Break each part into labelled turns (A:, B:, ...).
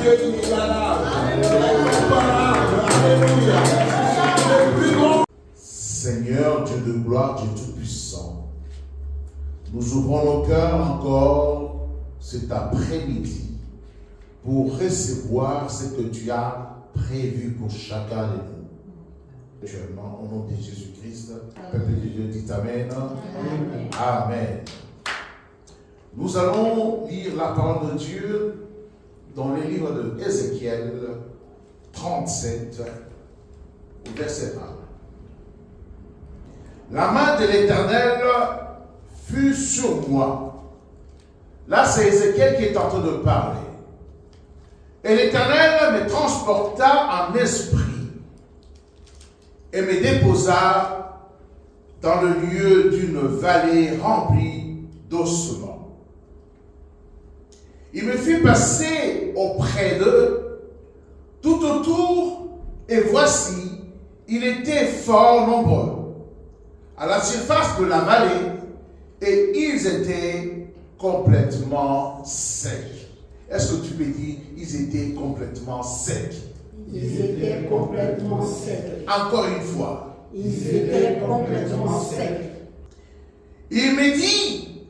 A: Dieu qui est là. Alléluia. Le plus grand. Seigneur, Dieu de gloire, Dieu tout-puissant, nous ouvrons nos cœurs encore cet après-midi pour recevoir ce que tu as prévu pour chacun de nous. Actuellement, au nom de Jésus-Christ, peuple de Dieu dit Amen. Amen. Amen. Nous allons lire la parole de Dieu dans le livre de Ézéchiel 37, au verset 1. La main de l'Éternel fut sur moi. Là, c'est Ézéchiel qui est en train de parler. Et l'Éternel me transporta en esprit et me déposa dans le lieu d'une vallée remplie d'ossements. Il me fit passer auprès d'eux, tout autour, et voici, il était fort nombreux, à la surface de la vallée, et ils étaient complètement secs. Est-ce que tu peux dire, ils étaient complètement secs?
B: Ils étaient complètement secs.
A: Encore une fois.
B: Ils étaient complètement secs.
A: Il me dit,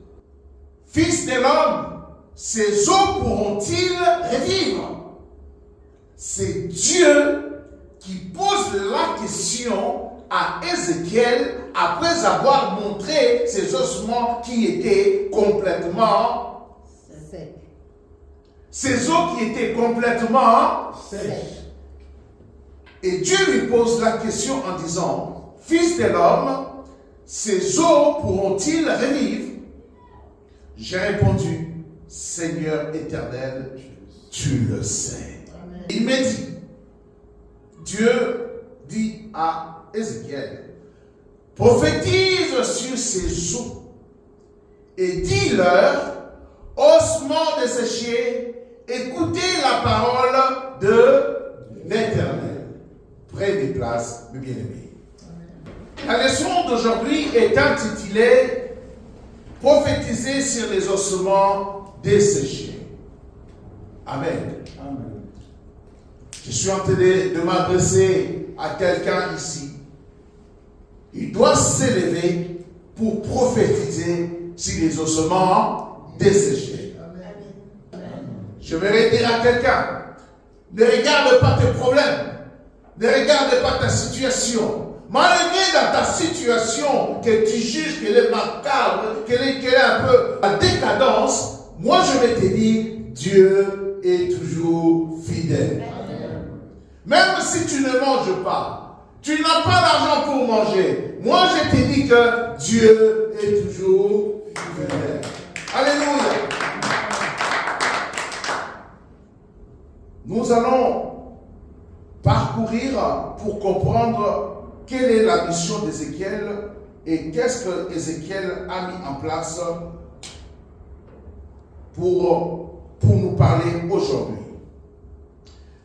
A: fils de l'homme, ces eaux pourront-ils revivre? C'est Dieu qui pose la question à Ézéchiel après avoir montré ces ossements qui étaient complètement
B: secs.
A: Ces eaux qui étaient complètement
B: Secs.
A: Et Dieu lui pose la question en disant, fils de l'homme, ces eaux pourront-ils revivre? J'ai répondu, Seigneur éternel, tu le sais. Amen. Il me dit, Dieu dit à Ézéchiel, prophétise sur ces eaux et dis-leur, ossements desséchés, écoutez la parole de l'Éternel. Près des places, mes bien-aimés. La leçon d'aujourd'hui est intitulée prophétiser sur les ossements desséchés. Amen. Amen. Je suis en train de m'adresser à quelqu'un ici. Il doit s'élever pour prophétiser sur les ossements desséchés. Amen. Je vais dire à quelqu'un, ne regarde pas tes problèmes. Ne regarde pas ta situation. Malgré dans ta situation que tu juges qu'elle est macabre, qu'elle est un peu à décadence, moi je vais te dire, Dieu est toujours fidèle. Même si tu ne manges pas, tu n'as pas d'argent pour manger, moi je te dis que Dieu est toujours fidèle. Alléluia. Nous allons parcourir pour comprendre quelle est la mission d'Ézéchiel et qu'est-ce que Ézéchiel a mis en place pour nous parler aujourd'hui.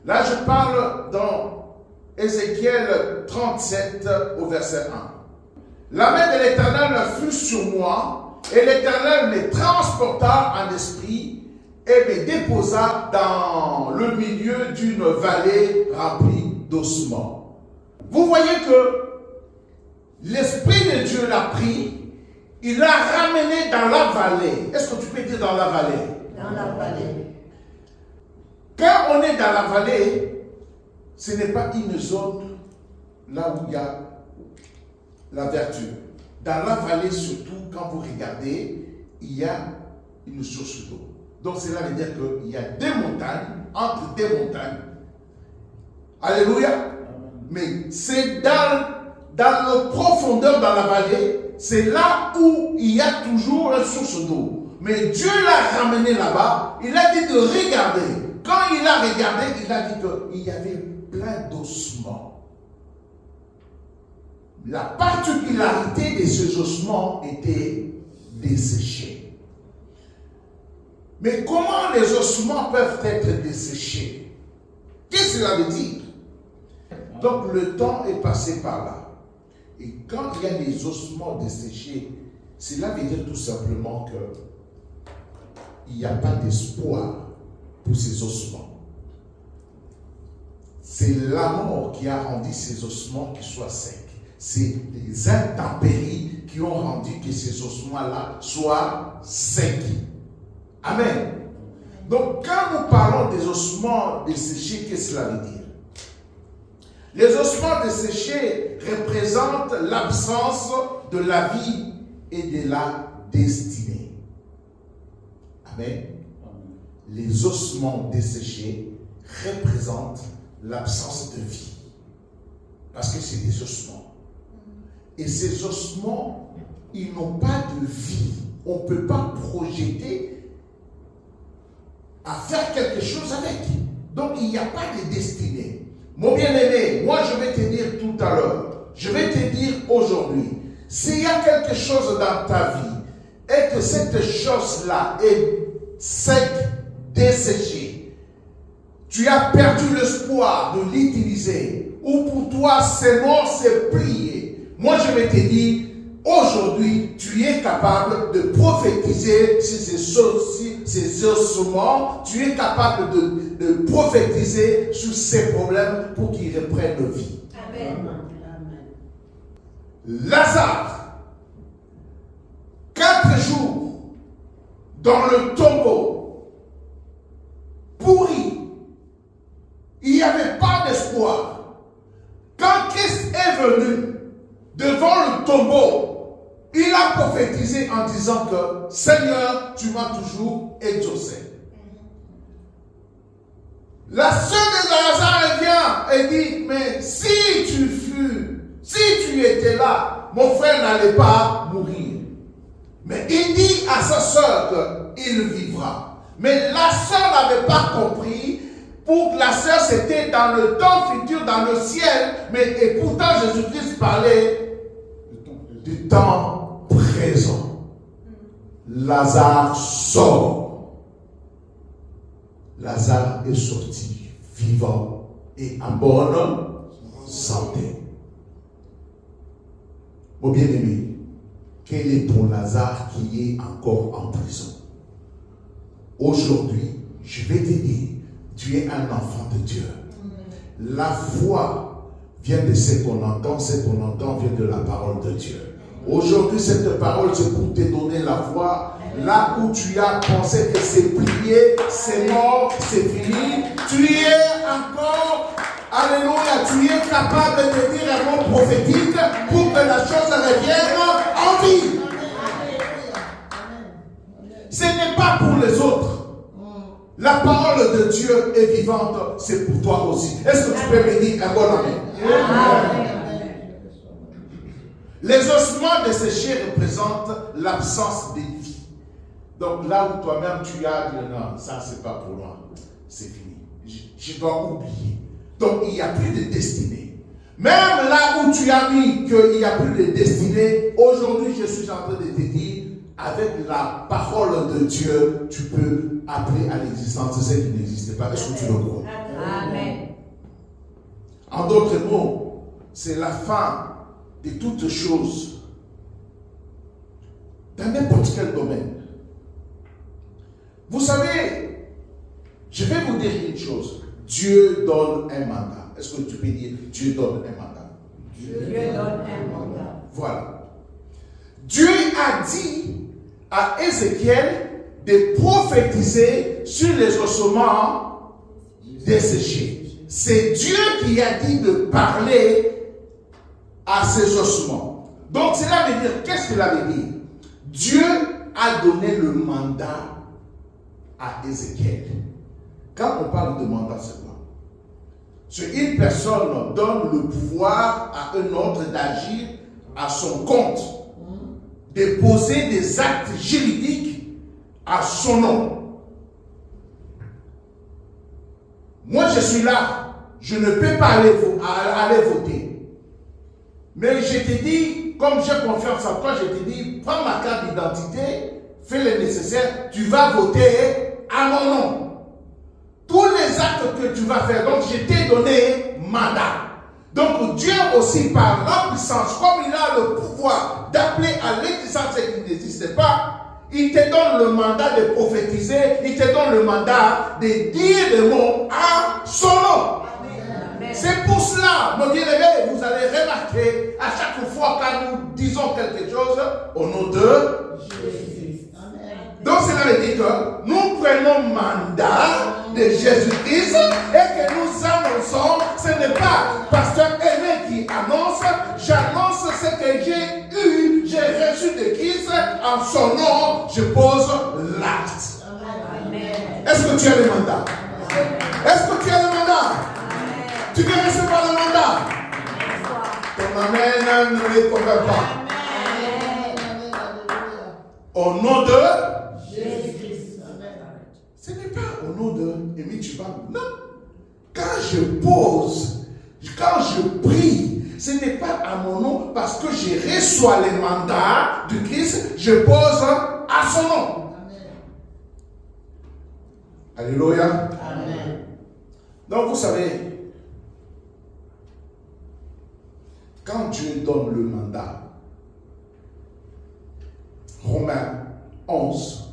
A: Là, je parle dans Ézéchiel 37 au verset 1. La main de l'Éternel fut sur moi et l'Éternel me transporta en esprit et me déposa dans le milieu d'une vallée remplie d'ossements. Vous voyez que l'Esprit de Dieu l'a pris, il l'a ramené dans la vallée. Est-ce que tu peux dire dans la vallée?
B: Dans la vallée.
A: Quand on est dans la vallée, ce n'est pas une zone là où il y a la verdure. Dans la vallée, surtout, quand vous regardez, il y a une source d'eau. Donc cela veut dire qu'il y a des montagnes, entre des montagnes. Alléluia. Mais c'est dans la profondeur, dans la vallée, c'est là où il y a toujours une source d'eau. Mais Dieu l'a ramené là-bas, il a dit de regarder. Quand il a regardé, il a dit qu'il y avait plein d'ossements. La particularité de ces ossements était desséchés. Mais comment les ossements peuvent être desséchés? Qu'est-ce que cela veut dire? Donc le temps est passé par là. Et quand il y a des ossements desséchés, cela veut dire tout simplement qu'il n'y a pas d'espoir pour ces ossements. c'est la mort qui a rendu ces ossements qui soient secs. C'est les intempéries qui ont rendu que ces ossements-là soient secs. Amen. Donc, quand nous parlons des ossements desséchés, qu'est-ce que cela veut dire? Les ossements desséchés représentent l'absence de la vie et de la destinée. Amen. Les ossements desséchés représentent l'absence de vie. Parce que c'est des ossements. Et ces ossements, ils n'ont pas de vie. On ne peut pas projeter à faire quelque chose avec. Donc, il n'y a pas de destinée. Mon bien-aimé, moi je vais te dire tout à l'heure, je vais te dire aujourd'hui, s'il y a quelque chose dans ta vie et que cette chose-là est sec, desséchée, tu as perdu l'espoir de l'utiliser, ou pour toi c'est mort, c'est plié, moi je vais te dire, aujourd'hui, tu es capable de prophétiser sur ces ossements, tu es capable de prophétiser sur ces problèmes pour qu'ils reprennent vie.
B: Amen.
A: Lazare, 4 jours dans le tombeau, pourri, il n'y avait pas d'espoir. Quand Christ est venu devant le tombeau, il a prophétisé en disant que Seigneur, tu m'as toujours exaucé. La sœur de Lazare vient et dit, mais si tu étais là, mon frère n'allait pas mourir. Mais il dit à sa sœur qu'il vivra. Mais la sœur n'avait pas compris. Pour la sœur, c'était dans le temps futur, dans le ciel. Et pourtant, Jésus-Christ parlait du temps présent. Lazare sort. Lazare est sorti vivant et en bonne santé. Mon bien-aimé, quel est ton Lazare qui est encore en prison? Aujourd'hui, je vais te dire, tu es un enfant de Dieu. La foi vient de ce qu'on entend vient de la parole de Dieu. Aujourd'hui, cette parole, c'est pour te donner la foi. Là où tu as pensé que c'est plié, c'est mort, c'est fini, tu es encore, alléluia, tu es capable de dire un mot prophétique pour que la chose revienne en vie. Ce n'est pas pour les autres. La parole de Dieu est vivante, c'est pour toi aussi. Est-ce que tu peux me dire un bon amen? Les ossements desséchés représentent l'absence de vie. Donc là où toi-même tu as dit non, ça c'est pas pour moi, c'est fini. Je dois oublier. Donc il n'y a plus de destinée. Même là où tu as mis qu'il n'y a plus de destinée, aujourd'hui je suis en train de te dire, avec la parole de Dieu, tu peux appeler à l'existence ce qui n'existait pas. Est-ce que tu le crois?
B: Amen.
A: En d'autres mots, c'est la fin de toutes choses dans n'importe quel domaine. Vous savez, je vais vous dire une chose. Dieu donne un mandat. Est-ce que tu peux dire Dieu donne un mandat?
B: Dieu donne un mandat.
A: Voilà. Dieu a dit à Ézéchiel de prophétiser sur les ossements desséchés. C'est Dieu qui a dit de parler à ces ossements. Donc cela veut dire, qu'est-ce que cela veut dire? Dieu a donné le mandat à Ézéchiel. Quand on parle de mandat, c'est quoi? C'est une personne donne le pouvoir à un autre d'agir à son compte, de poser des actes juridiques à son nom. Moi, je suis là, je ne peux pas aller voter. Mais je te dis, comme j'ai confiance en toi, je te dis, prends ma carte d'identité, fais le nécessaire, tu vas voter à mon nom. Tous les actes que tu vas faire, donc je t'ai donné mandat. Donc Dieu aussi, par la puissance, comme il a le pouvoir d'appeler à l'existence ce qui n'existe pas, il te donne le mandat de prophétiser, il te donne le mandat de dire des mots à son nom. Amen. C'est pour cela, mes bien-aimés, vous allez remarquer à chaque fois quand nous disons quelque chose au nom de
B: Jésus.
A: Donc cela veut dire que nous prenons mandat de Jésus-Christ et que nous annonçons, ce n'est pas pasteur Aimé qui annonce, j'annonce ce que j'ai reçu de Christ, en son nom, je pose l'acte. Est-ce que tu as le mandat? Est-ce que tu as le mandat? Tu veux recevoir le mandat? Ton amen ne les convainc pas. Au nom de
B: Jésus.
A: ce n'est pas au nom de Amy Chibam. Non. Quand je pose, quand je prie, ce n'est pas à mon nom parce que je reçois les mandats du Christ, je pose à son nom. Alléluia.
B: Amen.
A: Donc vous savez, quand Dieu donne le mandat, Romains 11,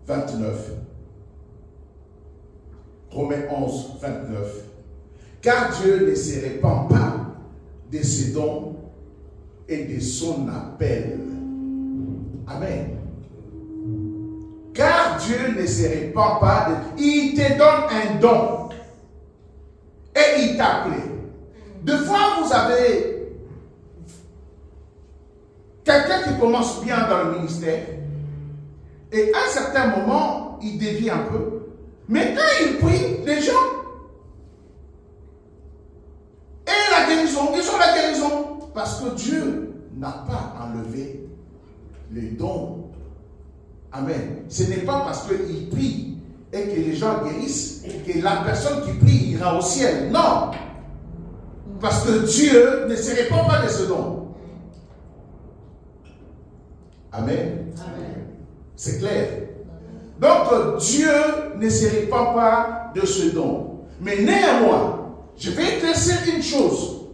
A: 29. Romains 11, 29. Car Dieu ne se répand pas de ses dons et de son appel. Amen. Car Dieu ne se répand pas il te donne un don et il t'a appelé. Des fois, vous avez quelqu'un qui commence bien dans le ministère et à un certain moment, il dévie un peu. Mais quand il prie, les gens et la guérison, ils ont la guérison parce que Dieu n'a pas enlevé les dons. Amen. Ce n'est pas parce qu'il prie et que les gens guérissent que la personne qui prie ira au ciel. Non. Parce que Dieu ne se répand pas de ce don. Amen.
B: Amen.
A: C'est clair. Donc Dieu ne se répand pas de ce don. Mais néanmoins, je vais éclaircir une chose.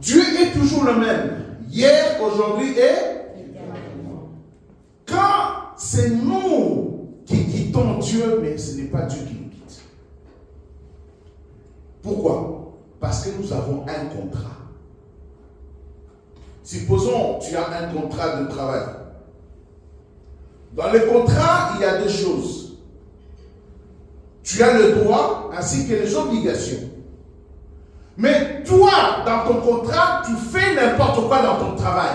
A: Dieu est toujours le même. Hier, aujourd'hui et quand c'est nous qui quittons Dieu, mais ce n'est pas Dieu qui nous quitte. Pourquoi? Parce que nous avons un contrat. Supposons que tu as un contrat de travail. Dans le contrat, il y a deux choses. Tu as le droit ainsi que les obligations. Mais toi, dans ton contrat, tu fais n'importe quoi dans ton travail.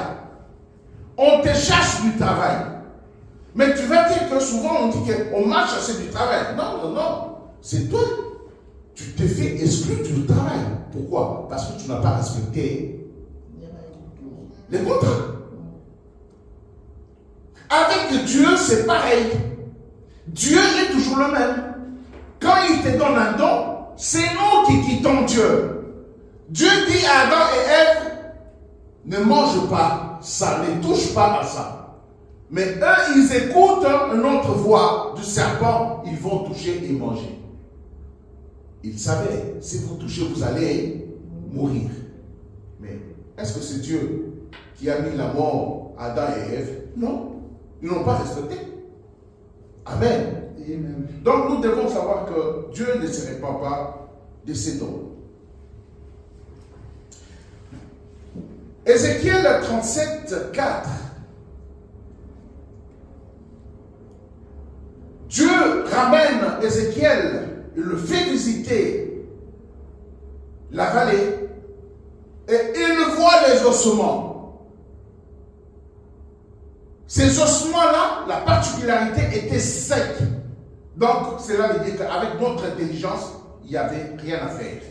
A: On te cherche du travail. Mais tu vas dire que souvent on dit qu'on m'a cherché du travail. Non, non, non. C'est toi. Tu te fais exclure du travail. Pourquoi? Parce que tu n'as pas respecté les contrats. Avec Dieu, c'est pareil. Dieu est toujours le même. Quand il te donne un don, c'est nous qui quittons Dieu. Dieu dit à Adam et Ève, ne mange pas ça, ne touche pas à ça. Mais eux, ils écoutent une autre voix du serpent, ils vont toucher et manger. Ils savaient, si vous touchez, vous allez mourir. Mais est-ce que c'est Dieu qui a mis la mort à Adam et Ève? Non. Ils n'ont pas respecté. Amen. Amen. Donc nous devons savoir que Dieu ne se répand pas de ses dons. Ézéchiel 37, 4. Dieu ramène Ézéchiel, il le fait visiter la vallée et il voit les ossements. Ces ossements-là, la particularité était sec. Donc, cela veut dire qu'avec notre intelligence, il n'y avait rien à faire.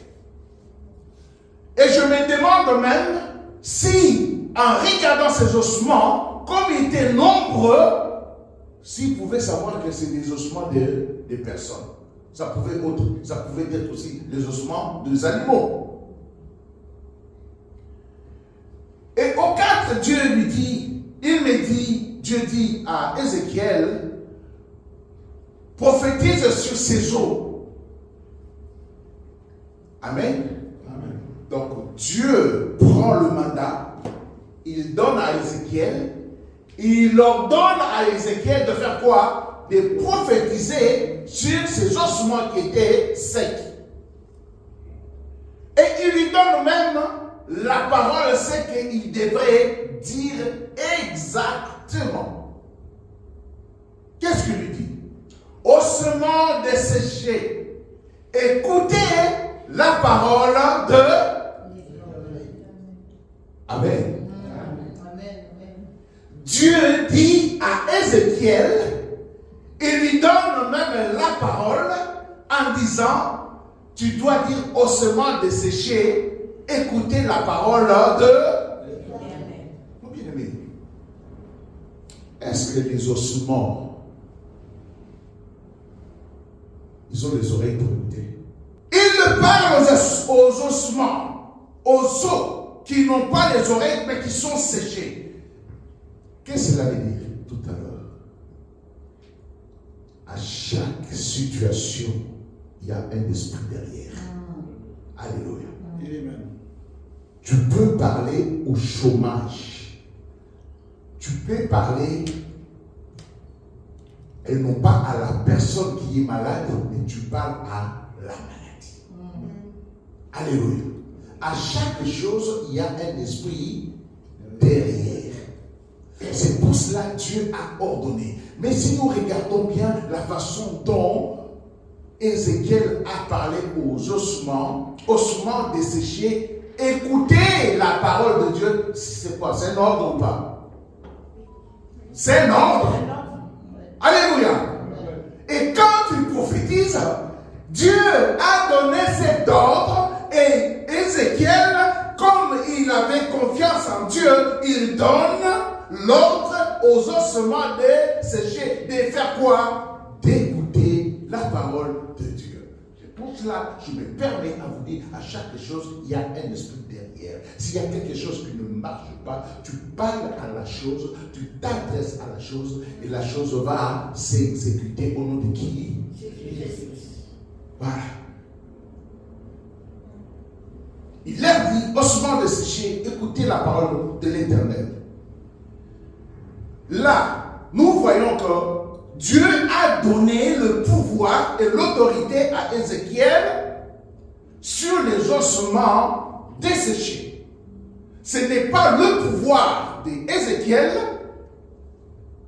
A: Et je me demande même si, en regardant ces ossements, comme ils étaient nombreux, s'ils pouvaient savoir que c'est des ossements de personnes. Ça pouvait être aussi les ossements des animaux. Et au 4, Dieu lui dit, Dieu dit à Ézéchiel, prophétise sur ces eaux. Amen. Amen. Donc Dieu prend le mandat, il donne à Ézéchiel, il ordonne à Ézéchiel de faire quoi? De prophétiser sur ces ossements qui étaient secs. donne même la parole, c'est qu'il devrait dire exactement. Qu'est-ce qu'il lui dit? Ossements desséchés, écoutez la parole de... Amen. Dieu dit à Ézéchiel, il lui donne même la parole en disant, tu dois dire ossements desséchés, écoutez la parole de... Mon bien-aimé, est-ce que les ossements, ils ont des oreilles pour écouter? Il parle aux ossements, aux os qui n'ont pas les oreilles mais qui sont séchés. Qu'est-ce que cela veut dire tout à l'heure? À chaque situation, il y a un esprit derrière. Alléluia. Amen. Tu peux parler au chômage. Tu peux parler, et non pas à la personne qui est malade, mais tu parles à la maladie. Alléluia. À chaque chose, il y a un esprit derrière. C'est pour cela que Dieu a ordonné. Mais si nous regardons bien la façon dont Ézéchiel a parlé aux ossements desséchés, écoutez la parole de Dieu, c'est quoi? C'est un ordre ou pas? C'est un ordre. Alléluia. Et quand tu prophétises, Dieu a donné cet ordre et Ézéchiel, comme il avait confiance en Dieu, il donne l'ordre aux ossements desséchés de faire quoi? D'écouter la parole de Dieu. C'est pour cela que je me permets à vous dire, à chaque chose, il y a un esprit derrière. S'il y a quelque chose qui ne marche pas, tu parles à la chose, tu t'adresses à la chose, et la chose va s'exécuter au nom de qui? Jésus. Voilà. Il leur dit, ossements desséchés, écoutez la parole de l'Éternel. Là, nous voyons que Dieu a donné le pouvoir et l'autorité à Ézéchiel sur les ossements desséchés. Ce n'est pas le pouvoir d'Ézéchiel,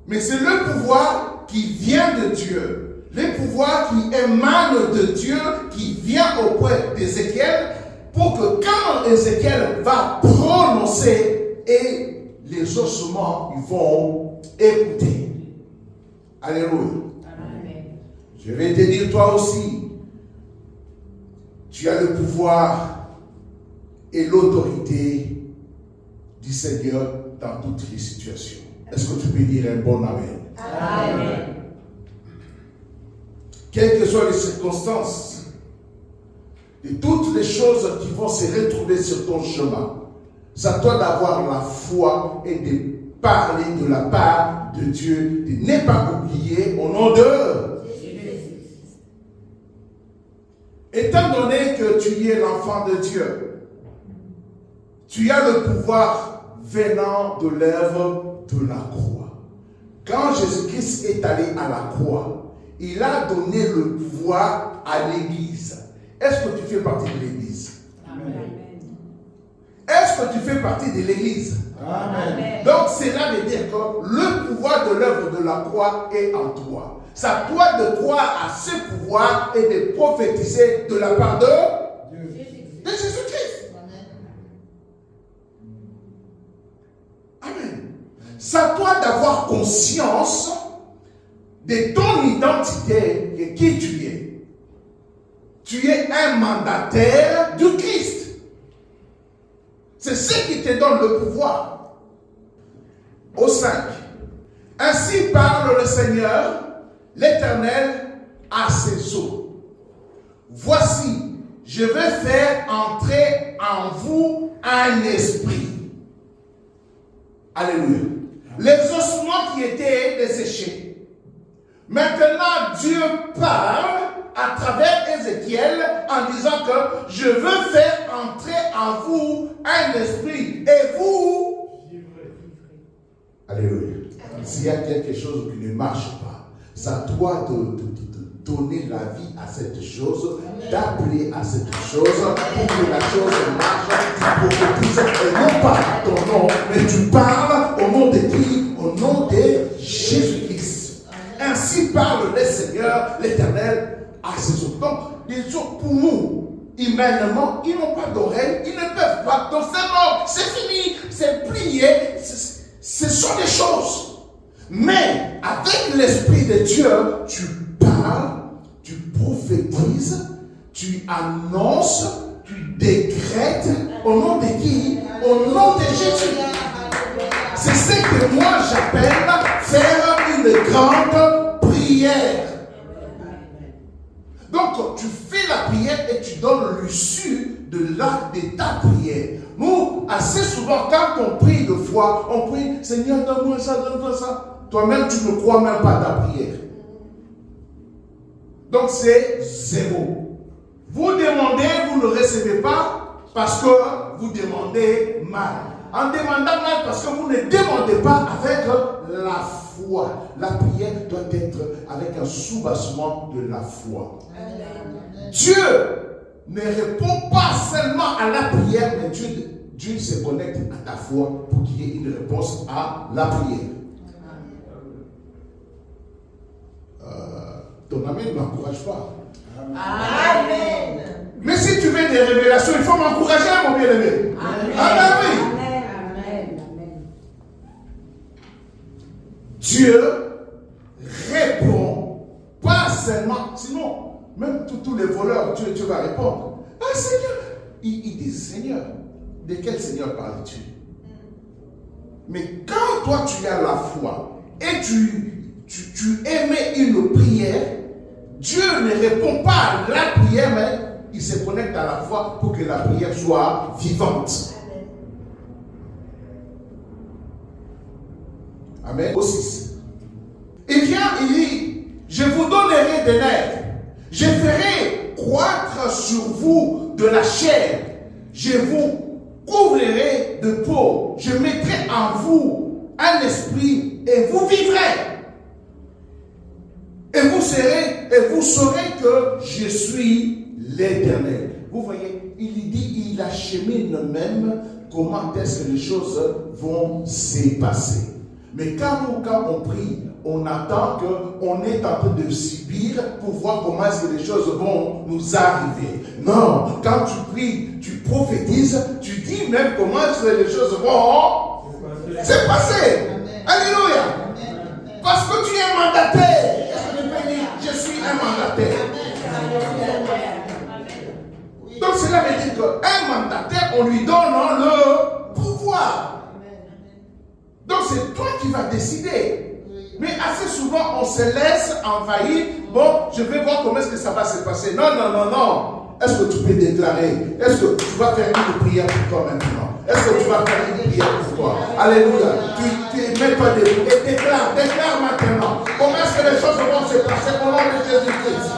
A: mais c'est le pouvoir qui vient de Dieu. Le pouvoir qui émane de Dieu, qui vient auprès d'Ézéchiel, pour que quand Ézéchiel va prononcer, et les ossements, ils vont écouter. Alléluia. Amen. Je vais te dire, toi aussi, tu as le pouvoir et l'autorité du Seigneur dans toutes les situations. Est-ce que tu peux dire un bon amen? Amen. Quelles que soient les circonstances, et toutes les choses qui vont se retrouver sur ton chemin, ça doit d'avoir la foi et de parler de la part de Dieu, de ne pas oublier au nom de Jésus. Étant donné que tu es l'enfant de Dieu, tu as le pouvoir venant de l'œuvre de la croix. Quand Jésus-Christ est allé à la croix, il a donné le pouvoir à l'Église. Est-ce que tu fais partie de l'Église? Amen. Est-ce que tu fais partie de l'Église? Amen. Donc cela veut dire que le pouvoir de l'œuvre de la croix est en toi. C'est à toi de croire à ce pouvoir et de prophétiser de la part de Jésus-Christ. Amen. C'est à toi d'avoir conscience de ton identité et qui tu es. Tu es un mandataire du Christ. C'est ce qui te donne le pouvoir. Au 5. Ainsi parle le Seigneur, l'Éternel, à ses eaux. Voici, je vais faire entrer en vous un esprit. Alléluia. Les ossements qui étaient desséchés. Maintenant, Dieu parle à travers Ézéchiel en disant que je veux faire entrer en vous un esprit et vous. Alléluia. S'il y a quelque chose qui ne marche pas, c'est à toi donner la vie à cette chose, d'appeler à cette chose, pour que la chose marche, tu prophétises, et non pas ton nom, mais tu parles au nom de qui? Au nom de Jésus-Christ. Ainsi parle le Seigneur, l'Éternel, à ses autres. Donc, les autres, pour nous, humainement, ils n'ont pas d'oreille, ils ne peuvent pas. Donc, c'est mort, c'est fini, c'est plié, ce sont des choses. Mais avec l'Esprit de Dieu, tu parles, tu prophétises, tu annonces, tu décrètes au nom de qui? Au nom de Jésus. C'est ce que moi j'appelle faire une grande prière. Donc tu fais la prière et tu donnes l'issue de ta prière. Nous, assez souvent, quand on prie de foi, on prie, Seigneur, donne-moi ça, donne-moi ça. Toi-même, tu ne crois même pas à ta prière. Donc, c'est zéro. Vous demandez, vous ne recevez pas parce que vous demandez mal. En demandant mal parce que vous ne demandez pas avec la foi. La prière doit être avec un soubassement de la foi. Dieu ne répond pas seulement à la prière, mais Dieu se connecte à ta foi pour qu'il y ait une réponse à la prière. Ton ami ne m'encourage pas.
B: Amen.
A: Mais si tu veux des révélations, il faut m'encourager, mon bien-aimé. Amen.
B: Amen. Amen.
A: Dieu répond pas seulement, sinon, même tous les voleurs, Dieu va répondre. Ah Seigneur, il dit Seigneur. De quel Seigneur parles-tu? Mais quand toi tu as la foi et tu émets une prière, Dieu ne répond pas à la prière, mais il se connecte à la foi pour que la prière soit vivante. Amen. Au 6. Il vient, il dit, je vous donnerai des nerfs, je ferai croître sur vous de la chair, je vous couvrirai de peau, je mettrai en vous un esprit et vous vivrez. Et vous saurez que je suis l'Éternel. Vous voyez, il dit, il achemine même comment est-ce que les choses vont se passer. Mais quand on prie, on attend qu'on est en train de subir pour voir comment est-ce que les choses vont nous arriver. Non, quand tu pries, tu prophétises, tu dis même comment est-ce que les choses vont se passer. Alléluia. Parce que tu es mandataire. Je suis un mandataire. Donc cela veut dire qu'un mandataire, on lui donne le pouvoir. Donc c'est toi qui vas décider. Mais assez souvent, on se laisse envahir. Bon, je vais voir comment est-ce que ça va se passer. Non, non, non, non. Est-ce que tu peux déclarer? Est-ce que tu vas faire une prière pour toi maintenant? Est-ce que tu vas faire une prière pour toi? Alléluia. Tu ne mets pas de mots. Et déclare maintenant. Comment est-ce que les choses vont se passer au nom de Jésus-Christ?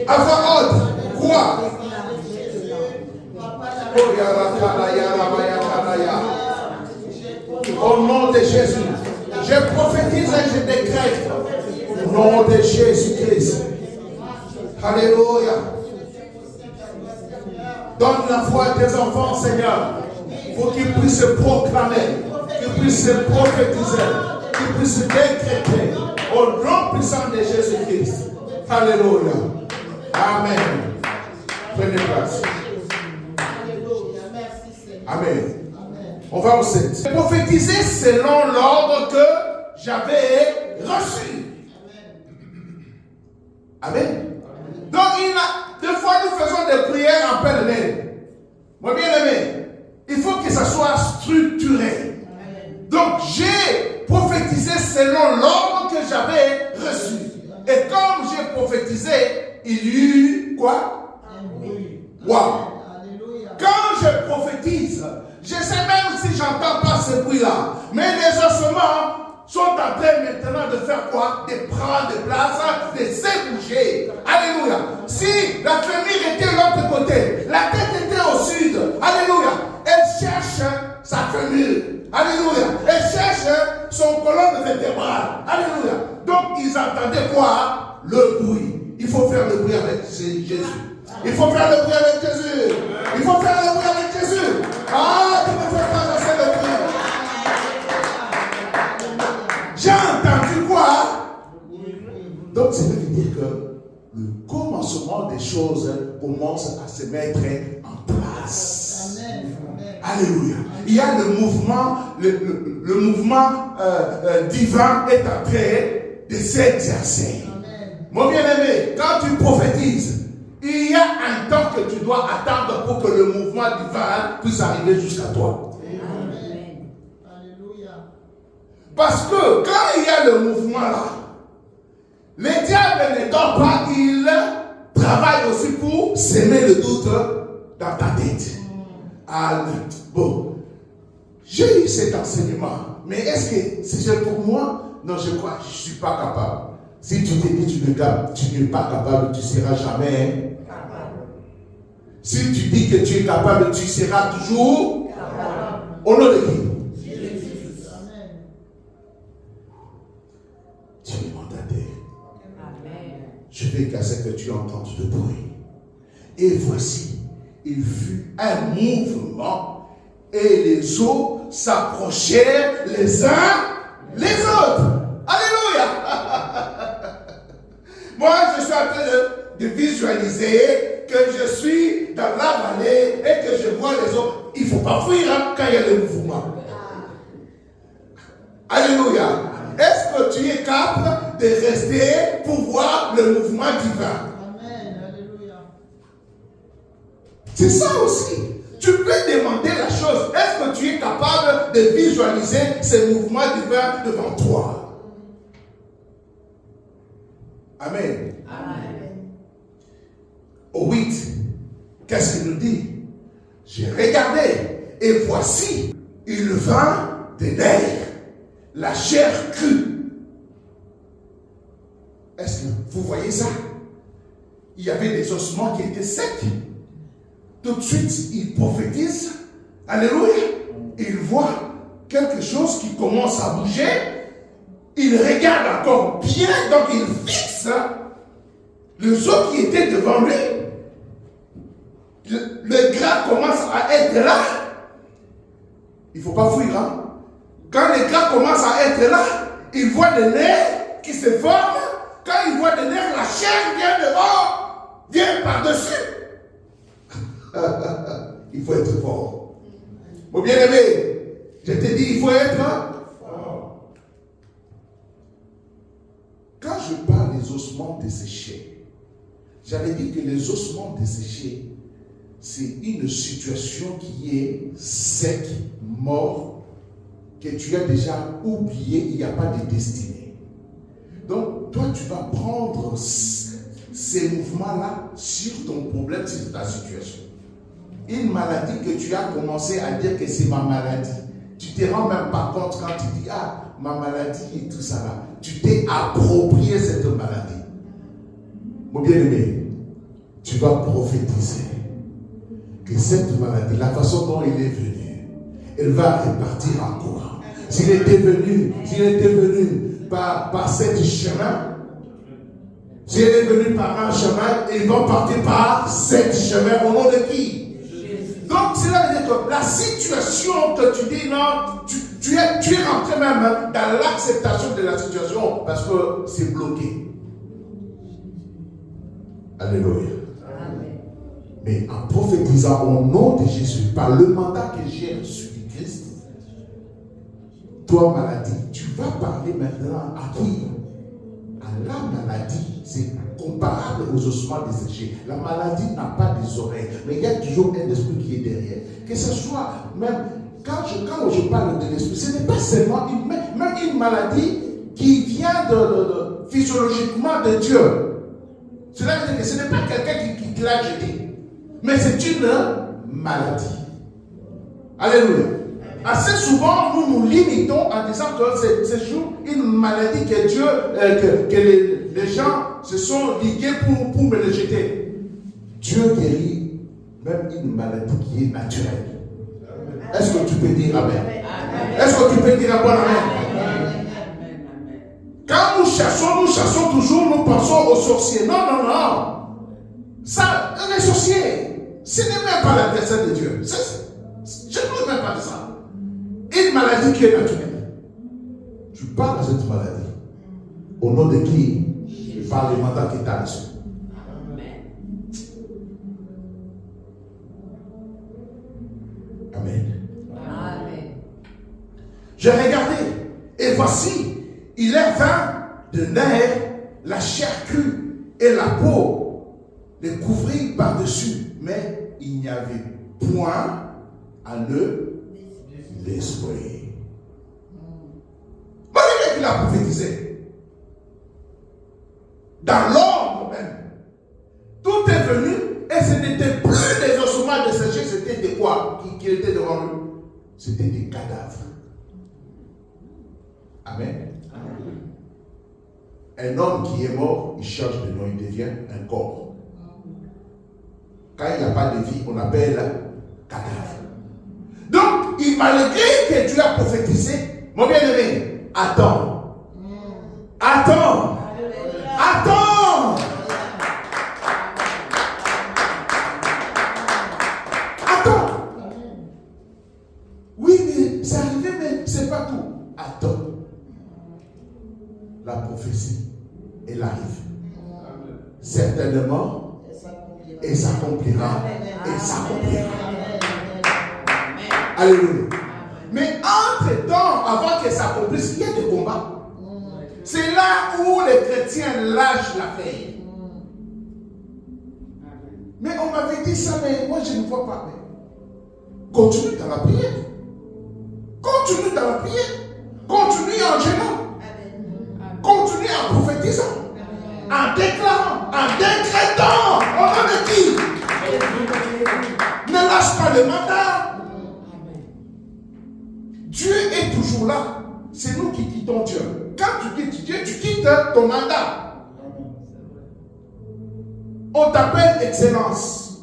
A: À voix haute. Quoi? Au nom de Jésus, je prophétise et je décrète. Au nom de Jésus-Christ. Alléluia. Donne la foi à tes enfants, Seigneur, pour qu'ils puissent se proclamer, qu'ils puissent se prophétiser, qu'ils puissent se décréter au nom puissant de Jésus-Christ. Alléluia. Amen. Prenez place. Amen. On va au 7. Prophétiser selon l'ordre que j'avais reçu. Amen. Donc, des fois, nous faisons des prières en pêle-mêle. Mon bien-aimé, il faut que ça soit structuré. Donc, j'ai prophétisé selon l'ordre que j'avais reçu. Et comme j'ai prophétisé, il y eut quoi? Wow. Quand je prophétise, je sais même si j'entends pas ce bruit-là, mais les ossements sont en train maintenant de faire quoi? De prendre de place, de se bouger. Alléluia. Si la famille était de l'autre côté, la tête était au sud. Alléluia. Elle cherche sa famille. Alléluia. Elle cherche son colonne vertébrale. Alléluia. Donc ils entendaient quoi? Le bruit. Il faut faire le bruit avec Jésus. Il faut faire le bruit avec Jésus. Il faut faire le bruit avec Jésus. Ah, tu me fais pas lancer le bruit. J'ai entendu quoi? Donc, ça veut dire que le commencement des choses commence à se mettre en place.
B: Amen.
A: Alléluia. Il y a le mouvement, le mouvement divin est en train de s'exercer. Mon bien-aimé, quand tu prophétises, il y a un temps que tu dois attendre pour que le mouvement divin puisse arriver jusqu'à toi.
B: Amen. Alléluia.
A: Parce que quand il y a le mouvement là, le diable ne dort pas, il travaille aussi pour semer le doute dans ta tête. Ah, bon, j'ai eu cet enseignement, mais est-ce que c'est juste pour moi? Non, je crois que je ne suis pas capable. Si tu te dis que tu n'es pas capable, tu ne seras jamais capable. Si tu dis que tu es capable, tu seras toujours capable. Au nom de qui? Jésus. Amen. Tu es mandaté. Amen. Je veux qu'à ce que tu entendes le bruit. Et voici, il fut un mouvement et les eaux s'approchèrent les uns les autres. Alléluia. Moi, je suis en train de visualiser que je suis dans la vallée et que je vois les autres. Il ne faut pas fuir quand il y a le mouvement. Alléluia. Est-ce que tu es capable de rester pour voir le mouvement divin?
B: Amen. Alléluia.
A: C'est ça aussi. Tu peux demander la chose. Est-ce que tu es capable de visualiser ces mouvements divins devant toi? Amen.
B: Amen.
A: Au 8, qu'est-ce qu'il nous dit? J'ai regardé et voici, il vint des nerfs, la chair crue. Est-ce que vous voyez ça? Il y avait des ossements qui étaient secs. Tout de suite, il prophétise. Alléluia. Il voit quelque chose qui commence à bouger. Il regarde encore bien, donc il fixe les os qui étaient devant lui. Le gras commence à être là. Il ne faut pas fuir. Hein? Quand le gras commence à être là, il voit des nerfs qui se forment. Quand il voit des nerfs, la chair vient devant, vient par-dessus. Il faut être fort. Mon bien-aimé, je te dis, il faut être fort. Quand je parle des ossements desséchés, j'avais dit que les ossements desséchés, c'est une situation qui est sec, mort, que tu as déjà oublié, il n'y a pas de destinée. Donc, toi, tu vas prendre ces mouvements-là sur ton problème, sur ta situation. Une maladie que tu as commencé à dire que c'est ma maladie. Tu ne te rends même pas compte quand tu dis, ah, ma maladie et tout ça là. Tu t'es approprié cette maladie. Mon bien-aimé, tu vas prophétiser que cette maladie, la façon dont il est venu, elle va repartir en courant. S'il était venu par cet chemin, s'il est venu par un chemin, ils vont partir par cet chemin. Au nom de qui? Donc, cela veut dire que la situation que tu dis, non, tu es rentré même dans l'acceptation de la situation parce que c'est bloqué. Alléluia. Amen. Mais en prophétisant au nom de Jésus, par le mandat que j'ai reçu du Christ, toi, maladie, tu vas parler maintenant à qui? À la maladie. C'est comparable aux ossements desséchés. La maladie n'a pas des oreilles, mais il y a toujours un esprit qui est derrière. Que ce soit même, quand je parle de l'esprit, ce n'est pas seulement une maladie qui vient physiologiquement de Dieu. Cela veut dire que ce n'est pas quelqu'un qui l'a jeté, mais c'est une maladie. Alléluia. Assez souvent, nous limitons en disant que c'est juste une maladie que Dieu, que les gens se sont ligués pour me le jeter. Dieu guérit même une maladie qui est naturelle. Est-ce que tu peux dire Amen? Est-ce que tu peux dire un bon Amen? Quand nous cherchons toujours, nous pensons aux sorciers. Non, non, non. Ça, les sorciers, ce n'est même pas l'adversaire de Dieu. Je ne parle même pas de ça. Une maladie qui est naturelle. Tu parles de cette maladie. Au nom de qui? Je parle du mandat qui t'a reçu. Amen.
C: Amen.
A: J'ai regardé, et voici, il est vain de nerfs, la chair crue et la peau, les couvrir par-dessus, mais il n'y avait point à l'esprit. Malgré qu'il a prophétisé, dans l'ordre même, tout est venu et ce n'était plus des ossements desséchés, c'était des quoi qui étaient devant lui? C'était des cadavres. Amen. Un homme qui est mort, il change de nom, il devient un corps. Quand il n'y a pas de vie, on appelle cadavre. Donc, malgré que Dieu a prophétisé, mon bien-aimé, attends. Attends. Attends. Attends. Oui, mais c'est arrivé, mais c'est pas tout. Attends. La prophétie, elle arrive. Certainement, et s'accomplira. Et s'accomplira. Alléluia. Mais entre-temps, avant qu'elle s'accomplisse, il y a des combats. C'est là où les chrétiens lâchent l'affaire. Mais on m'avait dit ça, mais moi je ne vois pas. Mais continue dans la prière. Continue dans la prière. Continue en gênant. Continue en prophétisant. En déclarant. En décrétant. Au nom de qui? Ne lâche pas le mandat. Dieu est toujours là. C'est nous qui quittons Dieu. Quand tu quittes Dieu, tu quittes ton mandat. On t'appelle excellence.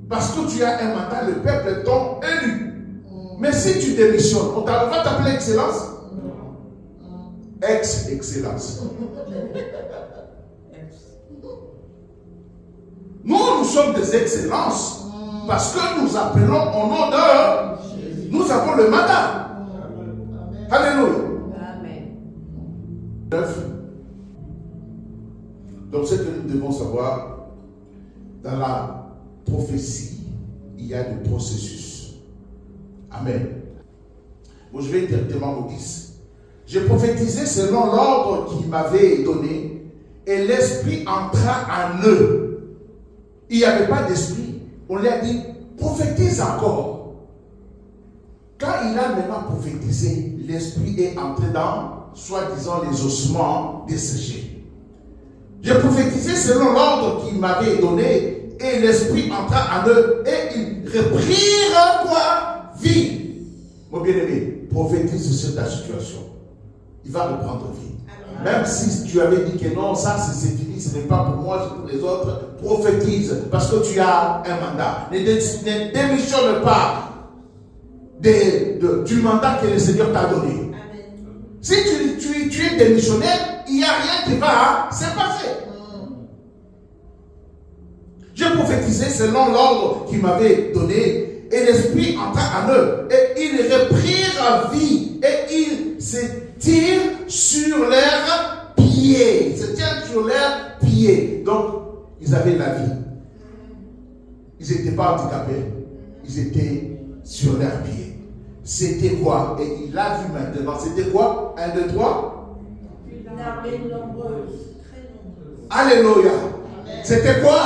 A: Parce que tu as un mandat, le peuple t'ont élu. Mais si tu démissionnes, on va t'appeler excellence? Ex-excellence. Nous sommes des excellences. Parce que nous appelons au nom de... Nous avons le mandat. Alléluia.
C: Amen.
A: 9. Donc ce que nous devons savoir, dans la prophétie, il y a des processus. Amen. Bon, je vais directement au 10. J'ai prophétisé selon l'ordre qu'il m'avait donné, et l'esprit entra en eux. Il n'y avait pas d'esprit. On lui a dit, prophétise encore. Quand il a maintenant prophétisé, l'esprit est entré dans, soi-disant, les ossements desséchés. J'ai prophétisé selon l'ordre qu'il m'avait donné, et l'esprit entra en eux, et ils reprirent quoi? Vie. Mon bien-aimé, prophétise sur ta situation. Il va reprendre vie. Amen. Même si tu avais dit que non, ça c'est fini, ce n'est pas pour moi, c'est pour les autres, prophétise, parce que tu as un mandat. Ne démissionne pas du mandat que le Seigneur t'a donné. Amen. Si tu es démissionnaire, il n'y a rien qui va se passer. J'ai prophétisé selon l'ordre qu'il m'avait donné, et l'esprit entra en eux, et ils reprirent vie, et ils se tirent sur leurs pieds. Ils se tirent sur leurs pieds. Donc, ils avaient la vie. Ils n'étaient pas handicapés. Ils étaient sur leurs pieds. C'était quoi? Et il a vu maintenant. C'était quoi? 1, 2, 3.
C: Une armée nombreuse. Très nombreuse.
A: Alléluia. C'était quoi?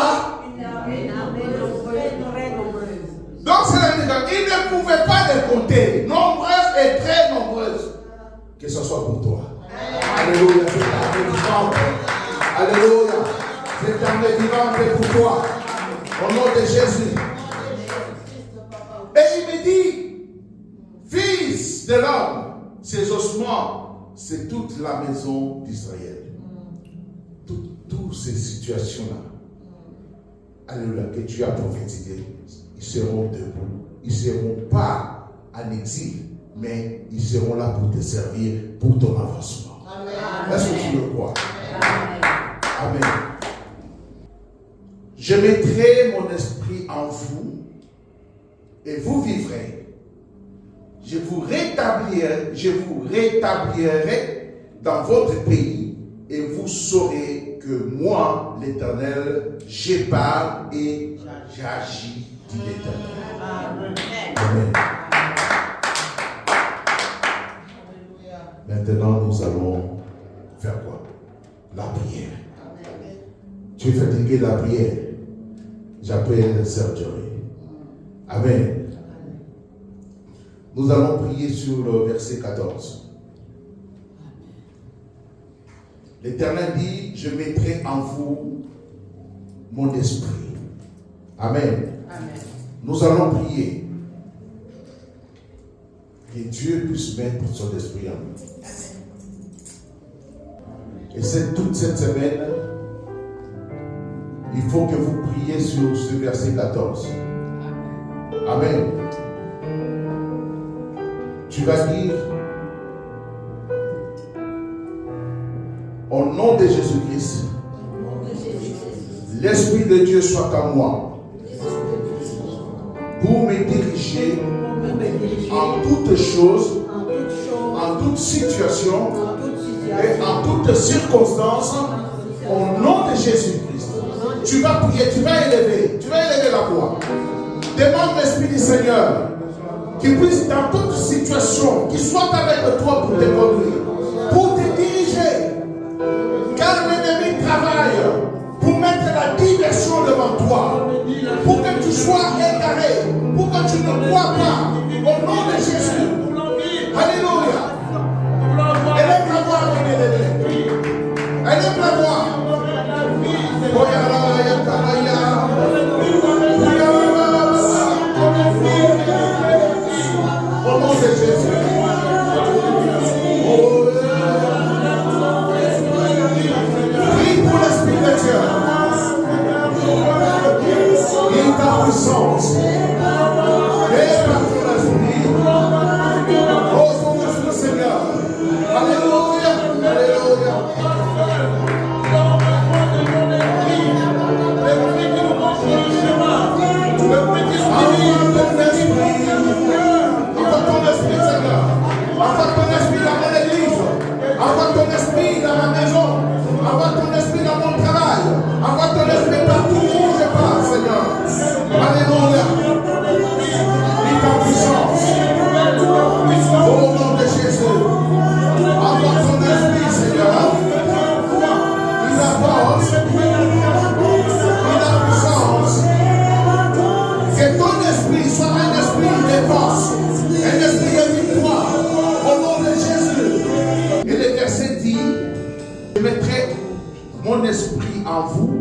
C: Une armée nombreuse. Très nombreuse.
A: Donc, c'est la différence. Ils ne pouvaient pas les compter. Nombreuses et très nombreuses. Que ce soit pour toi. Alléluia. Cette armée vivante. Alléluia. Cette armée vivante est pour toi. Au nom de Jésus. Et il me dit, fils de l'homme, ces ossements, c'est toute la maison d'Israël. Toutes ces situations-là. Alléluia. Que tu as prophétisé, ils seront debout. Ils ne seront pas en exil. Mais ils seront là pour te servir, pour ton avancement. Amen. Est-ce que tu le crois? Amen. Je mettrai mon esprit en vous et vous vivrez. Je vous rétablirai dans votre pays et vous saurez que moi, l'Éternel, je parle et j'agis, dit l'Éternel. Amen. Maintenant, nous allons faire quoi? La prière. Tu es fatigué de la prière? J'appelle Sœur Joy. Amen. Nous allons prier sur le verset 14. L'Éternel dit, je mettrai en vous mon esprit. Amen. Amen. Nous allons prier. Que Dieu puisse mettre son esprit en nous. Et c'est toute cette semaine, il faut que vous priez sur ce verset 14. Amen. Tu vas dire, au nom de Jésus-Christ, l'Esprit de Dieu soit en moi pour me diriger en toutes choses, en toute situation et en toutes circonstances, au nom de Jésus-Christ. Tu vas prier, tu vas élever la voix. Demande l'Esprit du Seigneur qui puisse dans toute situation, qu'il soit avec toi pour te conduire, pour te diriger. Car l'ennemi travaille pour mettre la diversion devant toi, pour que tu sois égaré, pour que tu ne crois pas. Au nom de Jésus. Alléluia. Élève la voix, mon élevé. Élève la voix. Au nom de Jésus. Prie pour l'Esprit de Dieu. Il est ta puissance. Et par ton esprit. Oh, ton esprit, Seigneur. Alléluia. Alléluia. Envoie ton esprit dans mon église. Envoie ton esprit dans ma maison. Envoie ton esprit dans mon travail. Envoie ton esprit partout où je passe, Seigneur. Alléluia. Vive en puissance. Au nom de Jésus. Envoie ton esprit, Seigneur. Il a force. Il a puissance. Que ton esprit soit un esprit de force. Un esprit de victoire. Au nom de Jésus. Et le verset dit, je mettrai mon esprit en vous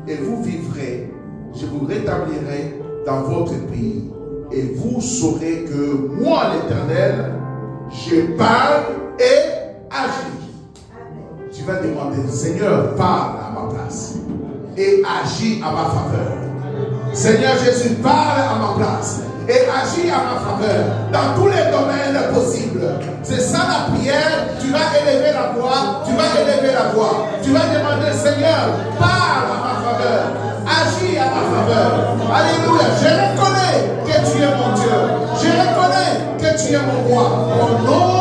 A: et vous vivrez. Je vous rétablirai dans votre pays. Et vous saurez que moi, l'Éternel, je parle et agis. Tu vas demander, Seigneur, parle à ma place et agis à ma faveur. Seigneur Jésus, parle à ma place et agis à ma faveur dans tous les domaines possibles. C'est ça la prière. Tu vas élever la voix. Tu vas élever la voix. Tu vas demander, Seigneur, parle à ma faveur. Agis à ma faveur. Alléluia. Je reconnais que tu es mon Dieu. Je reconnais que tu es mon roi. Au nom